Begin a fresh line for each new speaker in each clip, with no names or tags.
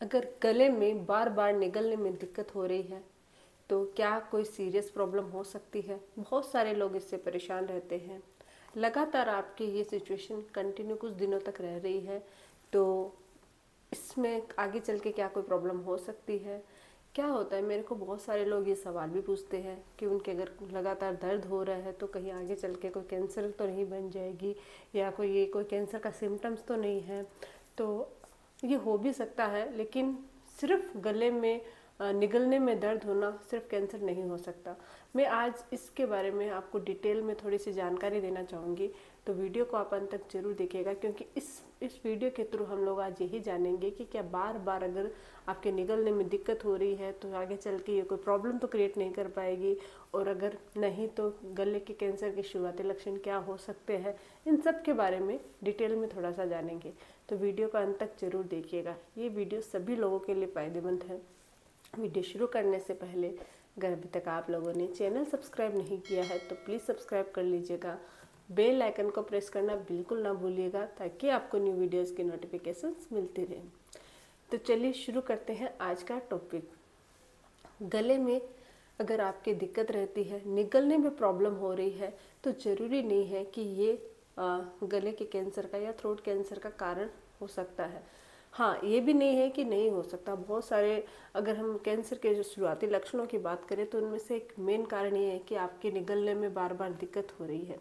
अगर गले में बार बार निगलने में दिक्कत हो रही है तो क्या कोई सीरियस प्रॉब्लम हो सकती है। बहुत सारे लोग इससे परेशान रहते हैं। लगातार आपकी ये सिचुएशन कंटिन्यू कुछ दिनों तक रह रही है तो इसमें आगे चल के क्या कोई प्रॉब्लम हो सकती है। क्या होता है, मेरे को बहुत सारे लोग ये सवाल भी पूछते हैं कि उनके अगर लगातार दर्द हो रहा है तो कहीं आगे चल के कोई कैंसर तो नहीं बन जाएगी, या कोई कैंसर का सिम्टम्स तो नहीं है। तो ये हो भी सकता है, लेकिन सिर्फ गले में निगलने में दर्द होना सिर्फ कैंसर नहीं हो सकता। मैं आज इसके बारे में आपको डिटेल में थोड़ी सी जानकारी देना चाहूँगी, तो वीडियो को आप अंत तक जरूर देखिएगा, क्योंकि इस वीडियो के थ्रू हम लोग आज यही जानेंगे कि क्या बार बार अगर आपके निगलने में दिक्कत हो रही है तो आगे चल के ये कोई प्रॉब्लम तो क्रिएट नहीं कर पाएगी, और अगर नहीं तो गले के कैंसर के शुरुआती लक्षण क्या हो सकते हैं। इन सब के बारे में डिटेल में थोड़ा सा जानेंगे, तो वीडियो को अंत तक जरूर देखिएगा। ये वीडियो सभी लोगों के लिए फ़ायदेमंद है। वीडियो शुरू करने से पहले अगर अभी तक आप लोगों ने चैनल सब्सक्राइब नहीं किया है तो प्लीज़ सब्सक्राइब कर लीजिएगा। बेल आइकन को प्रेस करना बिल्कुल ना भूलिएगा, ताकि आपको न्यू वीडियोस की नोटिफिकेशंस मिलती रहें। तो चलिए शुरू करते हैं आज का टॉपिक। गले में अगर आपकी दिक्कत रहती है, निगलने में प्रॉब्लम हो रही है, तो ज़रूरी नहीं है कि ये गले के कैंसर का या थ्रोट कैंसर का कारण हो सकता है। हाँ, ये भी नहीं है कि नहीं हो सकता। बहुत सारे, अगर हम कैंसर के जो शुरुआती लक्षणों की बात करें तो उनमें से एक मेन कारण ये है कि आपके निगलने में बार बार दिक्कत हो रही है,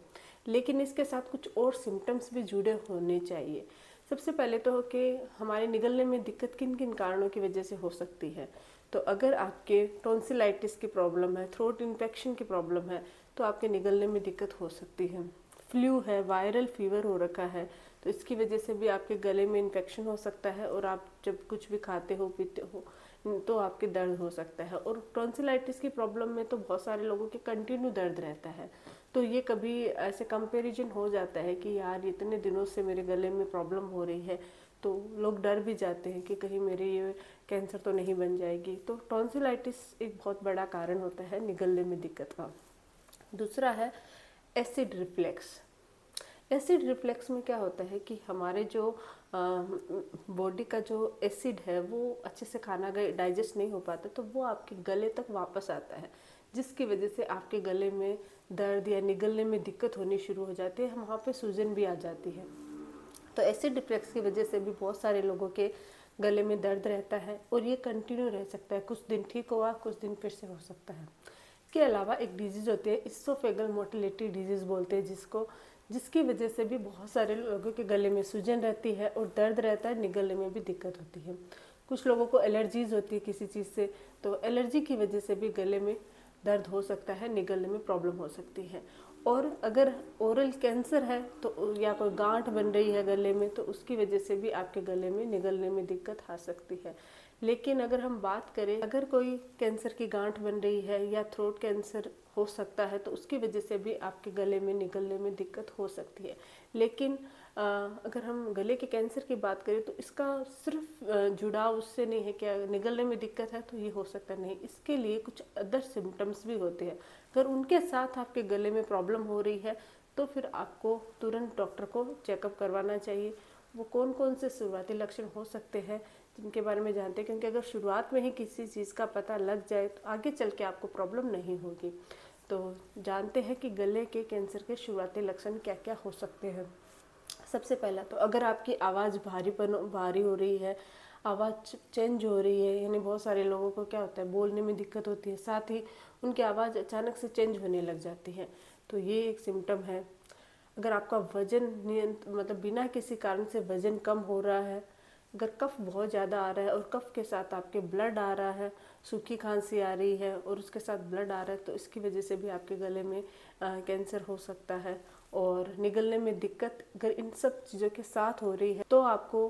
लेकिन इसके साथ कुछ और सिम्टम्स भी जुड़े होने चाहिए। सबसे पहले तो कि हमारे निगलने में दिक्कत किन किन कारणों की वजह से हो सकती है। तो अगर आपके टॉन्सिलाइटिस की प्रॉब्लम है, थ्रोट इन्फेक्शन की प्रॉब्लम है, तो आपके निगलने में दिक्कत हो सकती है। फ्लू है, वायरल फीवर हो रखा है, तो इसकी वजह से भी आपके गले में इन्फेक्शन हो सकता है, और आप जब कुछ भी खाते हो पीते हो तो आपके दर्द हो सकता है। और टॉन्सिलाइटिस की प्रॉब्लम में तो बहुत सारे लोगों के कंटिन्यू दर्द रहता है, तो ये कभी ऐसे कंपैरिजन हो जाता है कि यार इतने दिनों से मेरे गले में प्रॉब्लम हो रही है, तो लोग डर भी जाते हैं कि कहीं मेरे ये कैंसर तो नहीं बन जाएगी। तो टॉन्सिलाइटिस एक बहुत बड़ा कारण होता है निगलने में दिक्कत का। दूसरा है एसिड रिफ्लेक्स। एसिड रिफ्लेक्स में क्या होता है कि हमारे जो बॉडी का जो एसिड है वो अच्छे से खाना डाइजेस्ट नहीं हो पाता, तो वो आपके गले तक वापस आता है, जिसकी वजह से आपके गले में दर्द या निगलने में दिक्कत होनी शुरू हो जाती है, वहाँ पे सूजन भी आ जाती है। तो एसिड रिफ्लेक्स की वजह से भी बहुत सारे लोगों के गले में दर्द रहता है, और ये कंटिन्यू रह सकता है। कुछ दिन ठीक हुआ, कुछ दिन फिर से हो सकता है। इसके अलावा एक डिजीज़ होती है इसोफेगल मोटिलिटी डिजीज़ बोलते हैं जिसको, जिसकी वजह से भी बहुत सारे लोगों के गले में सूजन रहती है और दर्द रहता है, निगलने में भी दिक्कत होती है। कुछ लोगों को एलर्जीज होती है किसी चीज़ से, तो एलर्जी की वजह से भी गले में दर्द हो सकता है, निगलने में प्रॉब्लम हो सकती है। और अगर ओरल कैंसर है तो या कोई गांठ बन रही है गले में, तो उसकी वजह से भी आपके गले में निगलने में दिक्कत आ सकती है। लेकिन अगर हम बात करें, अगर कोई कैंसर की गांठ बन रही है या थ्रोट कैंसर हो सकता है, तो उसकी वजह से भी आपके गले में निगलने में दिक्कत हो सकती है। लेकिन अगर हम गले के कैंसर की बात करें तो इसका सिर्फ जुड़ाव उससे नहीं है कि निगलने में दिक्कत है तो ये हो सकता नहीं, इसके लिए कुछ अदर सिम्टम्स भी होते हैं। अगर उनके साथ आपके गले में प्रॉब्लम हो रही है तो फिर आपको तुरंत डॉक्टर को चेकअप करवाना चाहिए। वो कौन कौन से शुरुआती लक्षण हो सकते हैं जिनके बारे में जानते हैं, क्योंकि अगर शुरुआत में ही किसी चीज़ का पता लग जाए तो आगे चल के आपको प्रॉब्लम नहीं होगी। तो जानते हैं कि गले के कैंसर के शुरुआती लक्षण क्या क्या हो सकते हैं। सबसे पहला तो अगर आपकी आवाज़ भारी हो रही है, आवाज़ चेंज हो रही है, यानी बहुत सारे लोगों को क्या होता है बोलने में दिक्कत होती है, साथ ही उनकी आवाज़ अचानक से चेंज होने लग जाती है, तो ये एक सिम्टम है। अगर आपका वजन मतलब बिना किसी कारण से वजन कम हो रहा है, अगर कफ बहुत ज़्यादा आ रहा है और कफ के साथ आपके ब्लड आ रहा है, सूखी खांसी आ रही है और उसके साथ ब्लड आ रहा है, तो इसकी वजह से भी आपके गले में कैंसर हो सकता है। और निगलने में दिक्कत अगर इन सब चीज़ों के साथ हो रही है तो आपको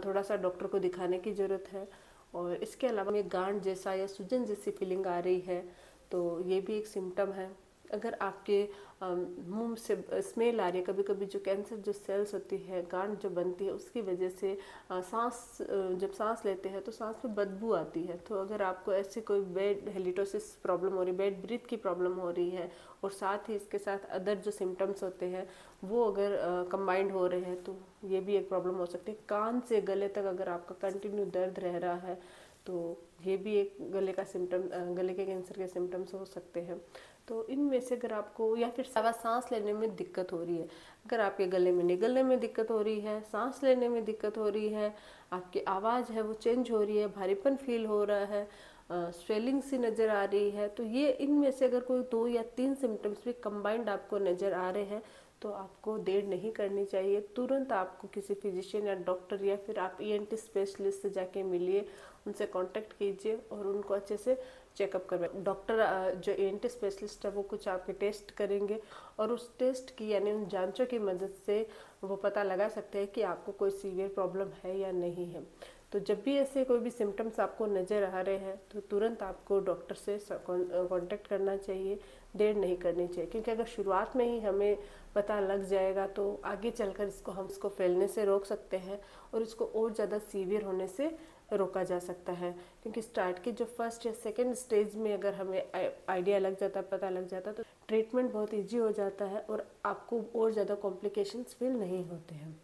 थोड़ा सा डॉक्टर को दिखाने की ज़रूरत है। और इसके अलावा में गांठ जैसा या सूजन जैसी फीलिंग आ रही है, तो ये भी एक सिम्टम है। अगर आपके मुंह से स्मेल आ रही है, कभी कभी जो कैंसर जो सेल्स होती है, गांठ जो बनती है, उसकी वजह से जब सांस लेते हैं तो सांस में बदबू आती है। तो अगर आपको ऐसी कोई बैड हेलिटोसिस प्रॉब्लम हो रही, बैड ब्रीथ की प्रॉब्लम हो रही है, और साथ ही इसके साथ अदर जो सिम्टम्स होते हैं वो अगर कंबाइंड हो रहे हैं, तो ये भी एक प्रॉब्लम हो सकती है। कान से गले तक अगर आपका कंटिन्यू दर्द रह रहा है, तो ये भी एक गले का सिम्टम, गले के कैंसर के सिम्टम्स हो सकते हैं। तो इनमें से अगर आपको, या फिर सांस लेने में दिक्कत हो रही है, अगर आपके गले में निगलने में दिक्कत हो रही है, सांस लेने में दिक्कत हो रही है, आपकी आवाज़ है वो चेंज हो रही है, भारीपन फील हो रहा है, स्वेलिंग सी नज़र आ रही है, तो ये इनमें से अगर कोई 2 या 3 सिम्टम्स भी कंबाइंड आपको नज़र आ रहे हैं, तो आपको देर नहीं करनी चाहिए। तुरंत आपको किसी फिजिशियन या डॉक्टर या फिर आप ईएनटी स्पेशलिस्ट से जाके मिलिए, उनसे कांटेक्ट कीजिए और उनको अच्छे से चेकअप करवाएं। डॉक्टर जो ईएनटी स्पेशलिस्ट है वो कुछ आपके टेस्ट करेंगे, और उस टेस्ट की यानी उन जांचों की मदद से वो पता लगा सकते हैं कि आपको कोई सीवियर प्रॉब्लम है या नहीं है। तो जब भी ऐसे कोई भी सिम्टम्स आपको नज़र आ रहे हैं, तो तुरंत आपको डॉक्टर से कांटेक्ट करना चाहिए, देर नहीं करनी चाहिए। क्योंकि अगर शुरुआत में ही हमें पता लग जाएगा तो आगे चलकर हम इसको फैलने से रोक सकते हैं, और इसको और ज़्यादा सीवियर होने से रोका जा सकता है। क्योंकि स्टार्ट के जो फर्स्ट या सेकेंड स्टेज में अगर हमें आइडिया लग जाता, पता लग जाता, तो ट्रीटमेंट बहुत ईजी हो जाता है और आपको और ज़्यादा कॉम्प्लिकेशंस फील नहीं होते हैं।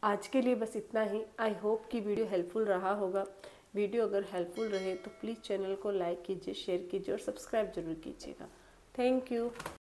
आज के लिए बस इतना ही। आई होप कि वीडियो हेल्पफुल रहा होगा। वीडियो अगर हेल्पफुल रहे तो प्लीज़ चैनल को लाइक कीजिए, शेयर कीजिए और सब्सक्राइब जरूर कीजिएगा। Thank you.